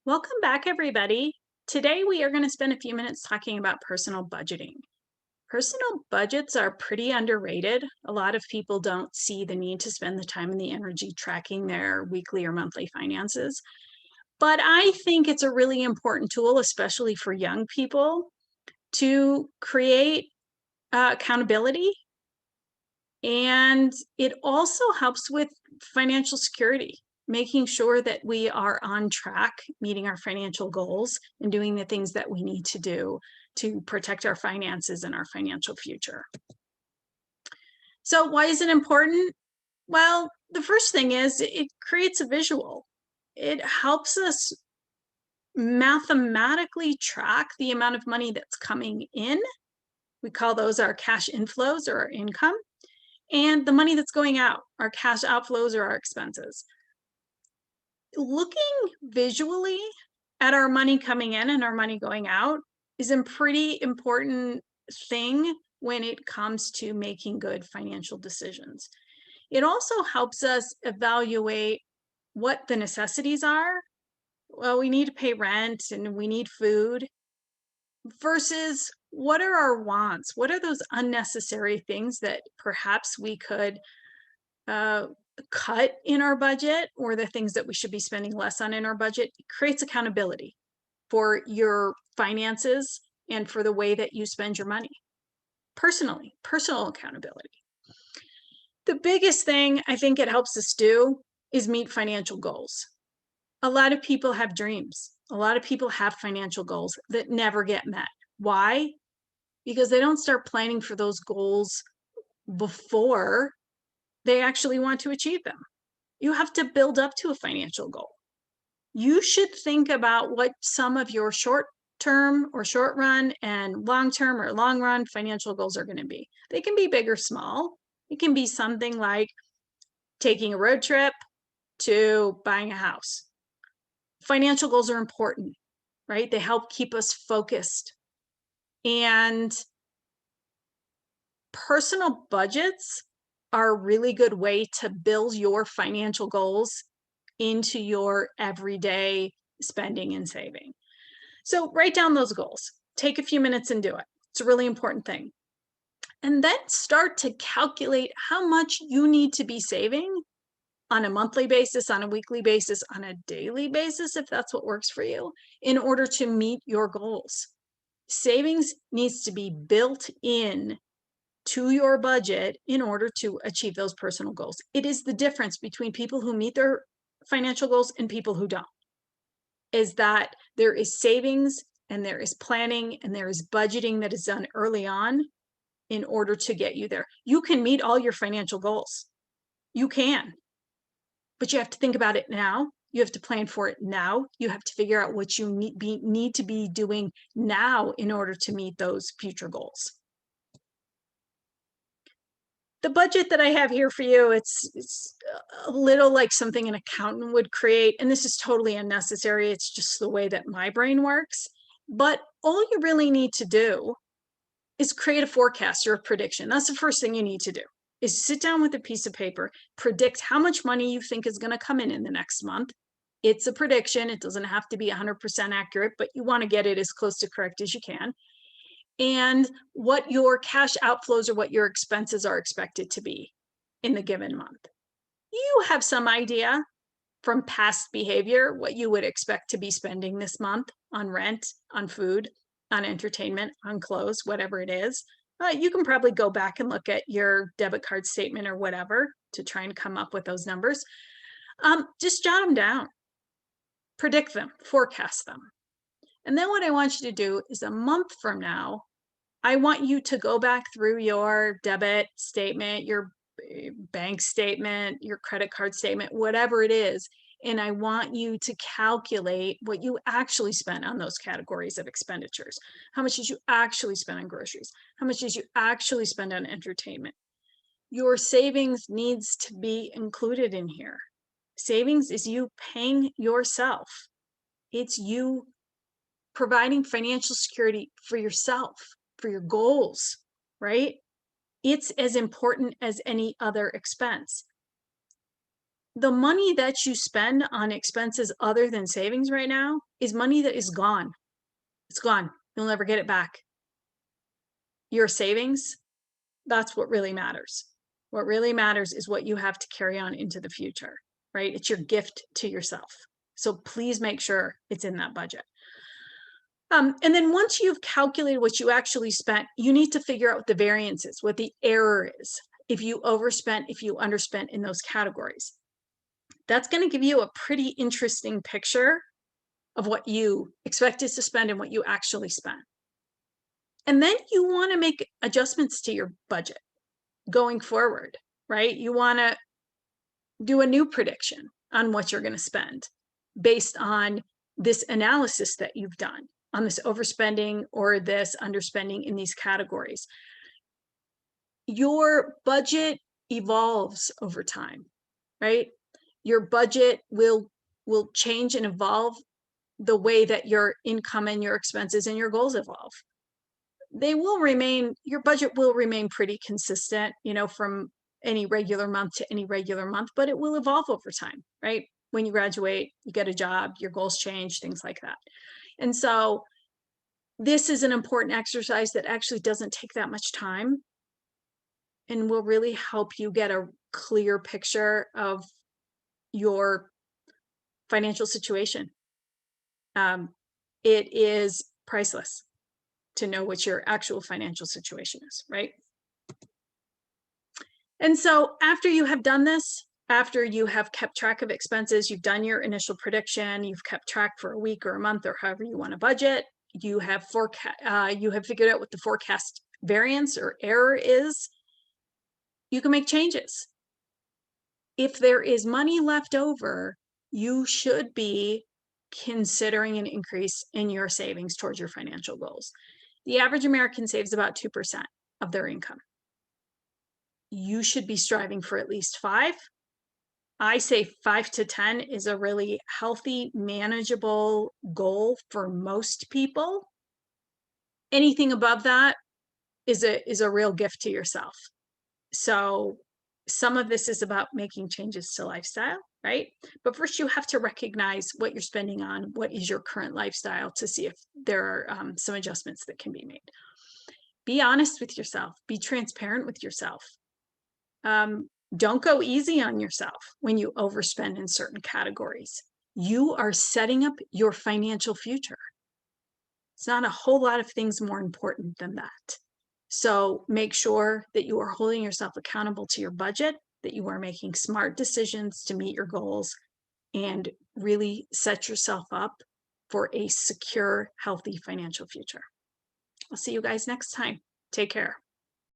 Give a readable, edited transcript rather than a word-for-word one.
Welcome back, everybody. Today, we are going to spend a few minutes talking about personal budgeting. Personal budgets are pretty underrated. A lot of people don't see the need to spend the time and the energy tracking their weekly or monthly finances. But I think it's a really important tool, especially for young people, to create accountability. And it also helps with financial security, making sure that we are on track, meeting our financial goals, and doing the things that we need to do to protect our finances and our financial future. So, why is it important? Well, the first thing is it creates a visual. It helps us mathematically track the amount of money that's coming in. We call those our cash inflows or our income, and the money that's going out, our cash outflows or our expenses. Looking visually at our money coming in and our money going out is a pretty important thing when it comes to making good financial decisions. It also helps us evaluate what the necessities are. Well, we need to pay rent and we need food versus what are our wants? What are those unnecessary things that perhaps we could uh, cut in our budget, or the things that we should be spending less on in our budget? It creates accountability for your finances and for the way that you spend your money personally, personal accountability. The biggest thing I think it helps us do is meet financial goals. A lot of people have dreams. A lot of people have financial goals that never get met. Why? Because they don't start planning for those goals before they actually want to achieve them. You have to build up to a financial goal. You should think about what some of your short term or short run and long term or long run financial goals are going to be. They can be big or small. It can be something like taking a road trip to buying a house. Financial goals are important, right? They help keep us focused. And personal budgets are a really good way to build your financial goals into your everyday spending and saving. So write down those goals. Take a few minutes and do it. It's a really important thing. And then start to calculate how much you need to be saving on a monthly basis, on a weekly basis, on a daily basis, if that's what works for you, in order to meet your goals. Savings needs to be built in to your budget in order to achieve those personal goals. It is the difference between people who meet their financial goals and people who don't, is that there is savings and there is planning and there is budgeting that is done early on in order to get you there. You can meet all your financial goals. You can, but you have to think about it now. You have to plan for it now. You have to figure out what you need to be doing now in order to meet those future goals. The budget that I have here for you, it's a little like something an accountant would create, and this is totally unnecessary. It's just the way that my brain works. But all you really need to do is create a forecast or a prediction. That's the first thing you need to do, is sit down with a piece of paper, predict how much money you think is going to come in the next month. It's a prediction. It doesn't have to be 100% accurate, but you want to get it as close to correct as you can. And what your cash outflows or what your expenses are expected to be in the given month. You have some idea from past behavior what you would expect to be spending this month on rent, on food, on entertainment, on clothes, whatever it is. You can probably go back and look at your debit card statement or whatever to try and come up with those numbers. Just jot them down, predict them, forecast them. And then what I want you to do is a month from now, I want you to go back through your debit statement, your bank statement, your credit card statement, whatever it is. And I want you to calculate what you actually spent on those categories of expenditures. How much did you actually spend on groceries? How much did you actually spend on entertainment? Your savings needs to be included in here. Savings is you paying yourself. It's you providing financial security for yourself, for your goals, right? It's as important as any other expense. the money that you spend on expenses other than savings right now is money that is gone. It's gone. You'll never get it back. Your savings, that's what really matters. What really matters is what you have to carry on into the future, right? It's your gift to yourself. So please make sure it's in that budget. And then once you've calculated what you actually spent, you need to figure out what the variance is, what the error is, if you overspent, if you underspent in those categories. That's going to give you a pretty interesting picture of what you expected to spend and what you actually spent. And then you want to make adjustments to your budget going forward, right? You want to do a new prediction on what you're going to spend based on this analysis that you've done on this overspending or this underspending in these categories. Your budget evolves over time, right? Your budget will change and evolve the way that your income and your expenses and your goals evolve. They will remain, your budget will remain pretty consistent, you know, from any regular month to any regular month, but it will evolve over time, right? When you graduate, you get a job, your goals change, things like that. And so this is an important exercise that actually doesn't take that much time and will really help you get a clear picture of your financial situation. It is priceless to know what your actual financial situation is, right? And so after you have done this, after you have kept track of expenses, you've done your initial prediction, you've kept track for a week or a month or however you want to budget, you have figured out what the forecast variance or error is, you can make changes. If there is money left over, you should be considering an increase in your savings towards your financial goals. The average American saves about 2% of their income. You should be striving for at least 5. I say 5 to 10 is a really healthy, manageable goal for most people. Anything above that is a real gift to yourself. So some of this is about making changes to lifestyle, right? But first you have to recognize what you're spending on, what is your current lifestyle, to see if there are some adjustments that can be made. Be honest with yourself, be transparent with yourself. Don't go easy on yourself when you overspend in certain categories. You are setting up your financial future. It's not a whole lot of things more important than that. So make sure that you are holding yourself accountable to your budget, that you are making smart decisions to meet your goals, and really set yourself up for a secure, healthy financial future. I'll see you guys next time. Take care.